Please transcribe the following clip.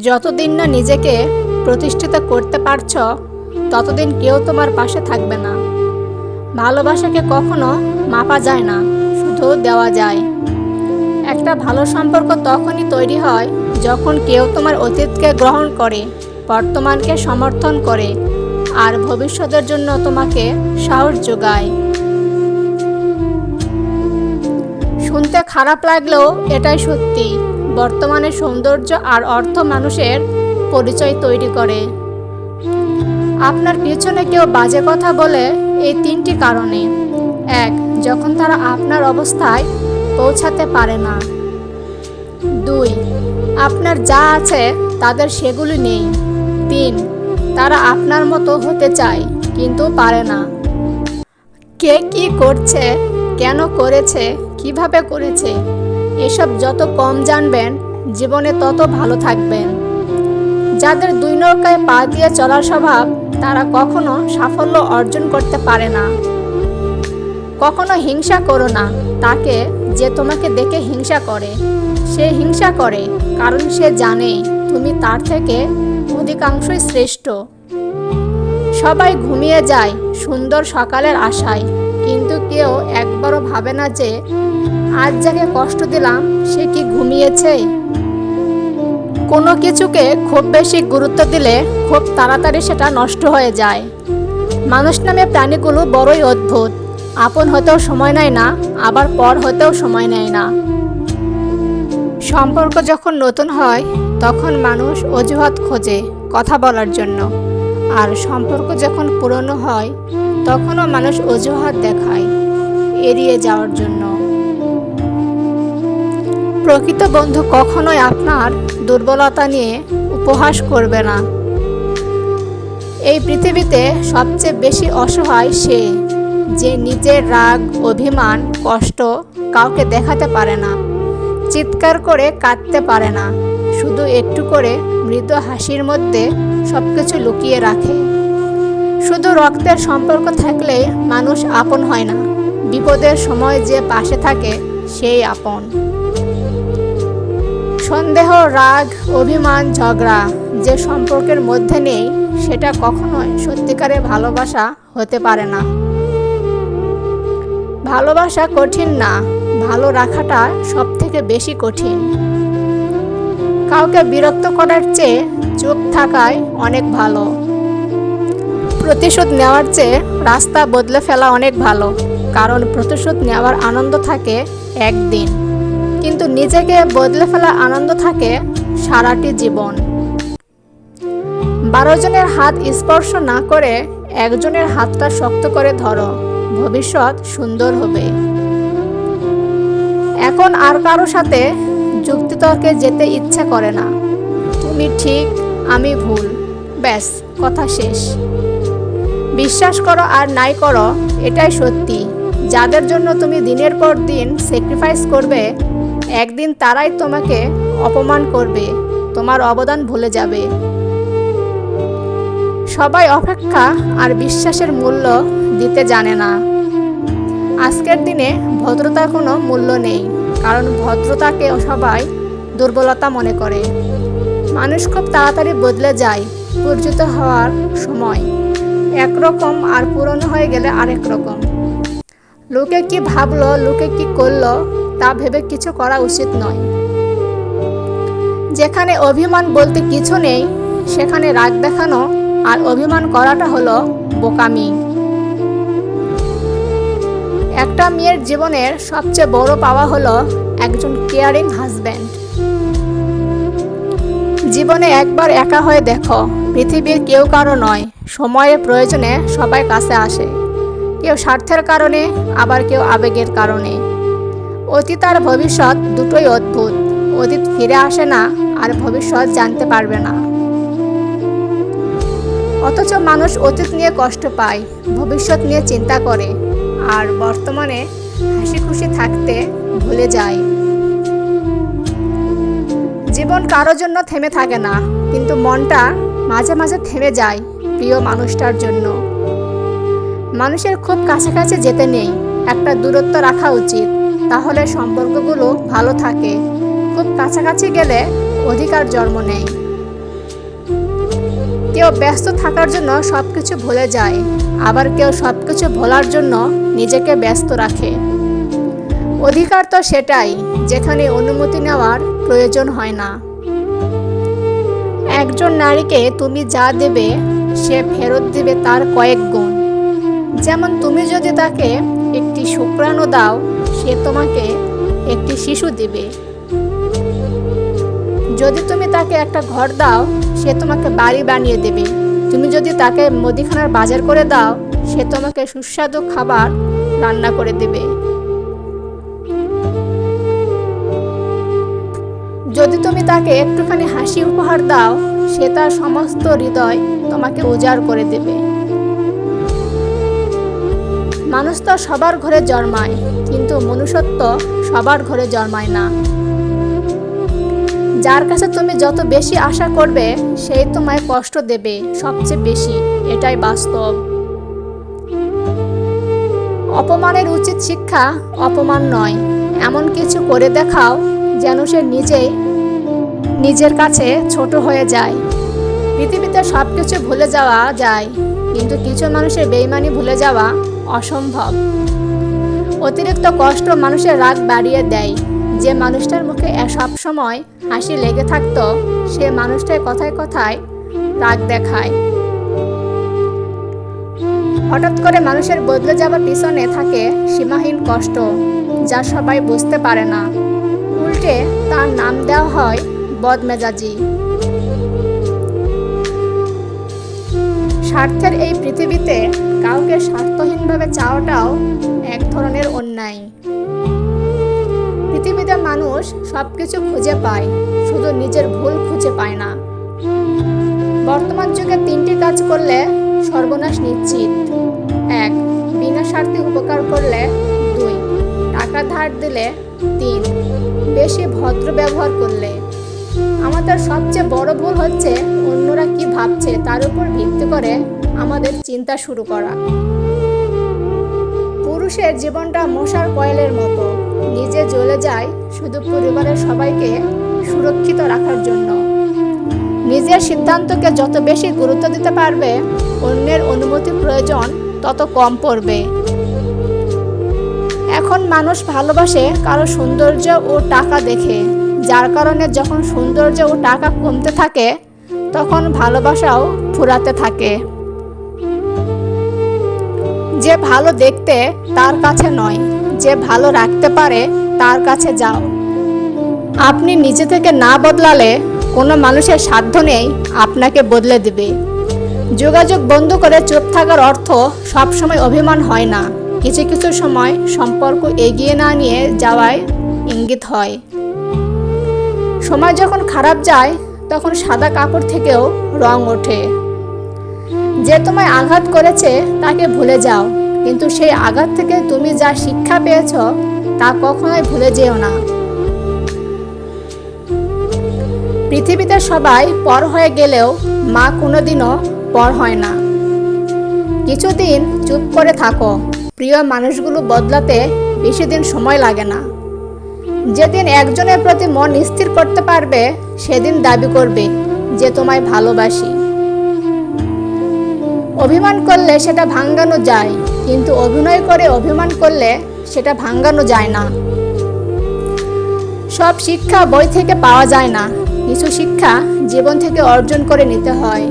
যতদিন না নিজেকে প্রতিষ্ঠিত করতে পারছ, ততদিন কেউ তোমার পাশে থাকবে না। ভালোবাসাকে কখনো মাপা যায় না, শুধু দেওয়া যায়। একটা ভালো সম্পর্ক তখনই তৈরি হয় যখন কেউ তোমার অতীতকে গ্রহণ করে, বর্তমানকে সমর্থন করে আর ভবিষ্যতের জন্য তোমাকে সাহস যোগায়। শুনতে খারাপ লাগলেও এটাই সত্যি। বর্তমানে সৌন্দর্য আর অর্থ মানুষের পরিচয় তৈরি করে। আপনার পিছনে কেউ বাজে কথা বলে এই তিনটি কারণে: 1. যখন তারা আপনার অবস্থায় পৌঁছাতে পারে না। 2. আপনার যা আছে তাদের সেগুলি নেই। 3. তারা আপনার মতো হতে চায় কিন্তু পারে না। কে কি করছে, কেন করেছে, কিভাবে করেছে, এসব যত কম জানবেন, জীবনে তত ভালো থাকবেন। যাদের দুই নৌকায় পা দিয়ে চলার স্বভাব, তারা কখনো সাফল্য অর্জন করতে পারে না। কখনো হিংসা করো না তাকে যে তোমাকে দেখে হিংসা করে। সে হিংসা করে কারণ সে জানে তুমি তার থেকে অধিকাংশই শ্রেষ্ঠ। সবাই ঘুমিয়ে যায় সুন্দর সকালের আশায়, কিন্তু কেউ একবারও ভাবে না যে আজ যাকে কষ্ট দিলাম সে কি ঘুমিয়েছে। কোনো কিছুকে খুব বেশি গুরুত্ব দিলে খুব তাড়াতাড়ি সেটা নষ্ট হয়ে যায়। মানুষ নামে প্রাণীগুলো বড়ই অদ্ভুত। আপন হতেও সময় নেয় না, আবার পর হতেও সময় নেয় না। সম্পর্ক যখন নতুন হয় তখন মানুষ অজুহাত খোঁজে কথা বলার জন্য, আর সম্পর্ক যখন পুরনো হয় তখনও মানুষ অজুহাত দেখায় এড়িয়ে যাওয়ার জন্য। প্রকৃত বন্ধু কখনোই আপনার দুর্বলতা নিয়ে উপহাস করবে না। এই পৃথিবীতে সবচেয়ে বেশি অসহায় সে, যে নিজের রাগ, অভিমান, কষ্ট কাউকে দেখাতে পারে না, চিৎকার করে কাঁদতে পারে না, শুধু একটু করে মৃদু হাসির মধ্যে সবকিছু লুকিয়ে রাখে। শুধু রক্তের সম্পর্ক থাকলে মানুষ আপন হয় না, বিপদের সময় যে পাশে থাকে সেই আপন। সন্দেহ, রাগ, অভিমান, ঝগড়া যে সম্পর্কের মধ্যে নেই, সেটা কখনোই সত্যিকারের ভালোবাসা হতে পারে না। ভালোবাসা কঠিন না, ভালো রাখাটা সবথেকে বেশি কঠিন। কাউকে বিরক্ত করার চেয়ে চুপ থাকাই অনেক ভালো। প্রতিশোধ নেওয়ার চেয়ে রাস্তা বদলে ফেলা অনেক ভালো, কারণ প্রতিশোধ নেওয়ার আনন্দ থাকে একদিন, কিন্তু নিজেকে বদলে ফেলা আনন্দ থাকে সারাটি জীবন। 12 জনের হাত স্পর্শ না করে একজনের হাতটা শক্ত করে ধরো, ভবিষ্যৎ সুন্দর হবে। এখন আর কারো সাথে যুক্তিতর্কে যেতে ইচ্ছা করে না। তুমি ঠিক, আমি ভুল, ব্যাস কথা শেষ। বিশ্বাস করো আর নাই করো, এটাই সত্যি। যাদের জন্য তুমি দিনের পর দিন স্যাক্রিফাইস করবে, একদিন তারাই তোমাকে অপমান করবে, তোমার অবদান ভুলে যাবে। সবাই অপেক্ষা আর বিশ্বাসের মূল্য দিতে জানে না। আজকের দিনে ভদ্রতার কোনো মূল্য নেই, কারণ ভদ্রতাকে সবাই দুর্বলতা মনে করে। মানুষ খুব তাড়াতাড়ি বদলে যায়। পরিচিত হওয়ার সময় একরকম আর পুরনো হয়ে গেলে আরেক রকম। লোকে কি ভাবলো, লোকে কি করলো তা ভেবে কিছু করা উচিত নয়। যেখানে অভিমান বলতে কিছু নেই, সেখানে রাগ দেখানো আর অভিমান করাটা হলো বোকামি। একটা মেয়ের জীবনের সবচেয়ে বড় পাওয়া হলো একজন কেয়ারিং হাজব্যান্ড। জীবনে একবার একা হয়ে দেখো, পৃথিবীর কেউ কারো নয়। সময়ের প্রয়োজনে সবাই কাছে আসে, কেউ স্বার্থের কারণে, আবার কেউ আবেগের কারণে। অতীত আর ভবিষ্যৎ দুটোই অদ্ভুত। অতীত ফিরে আসে না, আর ভবিষ্যৎ জানতে পারবে না। অথচ মানুষ অতীত নিয়ে কষ্ট পায়, ভবিষ্যৎ নিয়ে চিন্তা করে, আর বর্তমানে হাসি খুশি থাকতে ভুলে যায়। জীবন কারোর জন্য থেমে থাকে না, কিন্তু মনটা মাঝে মাঝে থেমে যায় প্রিয় মানুষটার জন্য। মানুষের খুব কাছাকাছি যেতে নেই, একটা দূরত্ব রাখা উচিত, তাহলে সম্পর্কগুলো ভালো থাকে। খুব কাছাকাছি গেলে অধিকার জন্ম নেয়। কেউ ব্যস্ত থাকার জন্য সবকিছু ভুলে যায়, আবার কেউ সবকিছু ভোলার জন্য নিজেকে ব্যস্ত রাখে। অধিকার তো সেটাই যেখানে অনুমতি নেওয়ার প্রয়োজন হয় না। একজন নারীকে তুমি যা দেবে সে ফেরত দিবে তার কয়েক গুণ। যেমন তুমি যদি তাকে একটি শুক্রাণু দাও, সে তোমাকে একটি শিশু দিবে। যদি তুমি তাকে একটা ঘর দাও, সে তোমাকে বাড়ি বানিয়ে দেবে। তুমি যদি তাকে মুদিখানার বাজার করে দাও, সে তোমাকে সুস্বাদু খাবার রান্না করে দেবে। যদি তুমি তাকে একটুখানি হাসি উপহার দাও, সে তার সমস্ত হৃদয় তোমাকে উজাড় করে দেবে। মানুষ তো সবার ঘরে জন্মায়, কিন্তু মনুষ্যত্ব সবার ঘরে জন্মায় না। যার কাছে তুমি যত বেশি আশা করবে, সেই তোমায় কষ্ট দেবে সবচেয়ে বেশি, এটাই বাস্তব। অপমানের উচিত শিক্ষা অপমান নয়, এমন কিছু করে দেখাও যেন সে নিজের কাছে ছোট হয়ে যায়। পৃথিবীতে সব কিছু ভুলে যাওয়া যায়, কিন্তু কিছু মানুষের বেইমানি ভুলে যাওয়া অসম্ভব। অতিরিক্ত কষ্ট মানুষের রাগ বাড়িয়ে দেয়। যে মানুষটার মুখে সব সময় হাসি লেগে থাকতো, সে মানুষটাই কথায় কথায় রাগ দেখায়। হঠাৎ করে মানুষের বদলে যাওয়ার পিছনে থাকে সীমাহীন কষ্ট, যা সবাই বুঝতে পারে না। উল্টে তার নাম দেওয়া হয় বদমেজাজি। স্বার্থের এই পৃথিবীতে কাউকে স্বার্থহীনভাবে চাওয়াটাও এক ধরনের অন্যায়। পৃথিবীতে মানুষ সবকিছু খুঁজে পায়, শুধু নিজের ভুল খুঁজে পায় না। বর্তমান যুগে 3টি কাজ করলে সর্বনাশ নিশ্চিত। 1. বিনা স্বার্থে উপকার করলে। 2. টাকা ধার দিলে। 3. বেশি ভদ্র ব্যবহার করলে। আমাদের সবচেয়ে বড় ভুল হচ্ছে অন্যরা কি ভাবছে তার উপর ভিত্তি করে আমাদের চিন্তা শুরু করা। পুরুষের জীবনটা মশার কয়েলের মতো, নিজে জ্বলে যায় শুধু পরিবারের সবাইকে সুরক্ষিত রাখার জন্য। নিজের সিদ্ধান্তকে যত বেশি গুরুত্ব দিতে পারবে, অন্যের অনুমতি প্রয়োজন তত কম পড়বে। এখন মানুষ ভালোবাসে কারো সৌন্দর্য ও টাকা দেখে, যার কারণে যখন সৌন্দর্য ও টাকা কমতে থাকে, তখন ভালোবাসাও ফুরাতে থাকে। যে ভালো দেখতে তার কাছে নয়, যে ভালো রাখতে পারে তার কাছে যাও। আপনি নিজে থেকে না বদলালে কোনো মানুষের সাধ্য নেই আপনাকে বদলে দেবে। যোগাযোগ বন্ধ করে চুপ থাকার অর্থ সবসময় অভিমান হয় না। কিছু কিছু সময় সম্পর্ক এগিয়ে না নিয়ে যাওয়ায় ইঙ্গিত হয়। সময় যখন খারাপ যায়, তখন সাদা কাপড় থেকেও রং ওঠে। যে তোমায় আঘাত করেছে তাকে ভুলে যাও, কিন্তু সেই আঘাত থেকে তুমি যা শিক্ষা পেয়েছ তা কখনোই ভুলে যেও না। পৃথিবীতে সবাই পর হয়ে গেলেও মা কোনোদিনও পর হয় না। কিছুদিন চুপ করে থাকো, প্রিয় মানুষগুলো বদলাতে বেশি দিন সময় লাগে না। যেদিন একজনের প্রতি মন স্থির করতে পারবে, সেদিন দাবি করবে যে তোমায় ভালোবাসি। অভিমান করলে সেটা ভাঙানো যায়, কিন্তু অভিনয় করে অভিমান করলে সেটা ভাঙানো যায় না। সব শিক্ষা বই থেকে পাওয়া যায় না, কিছু শিক্ষা জীবন থেকে অর্জন করে নিতে হয়।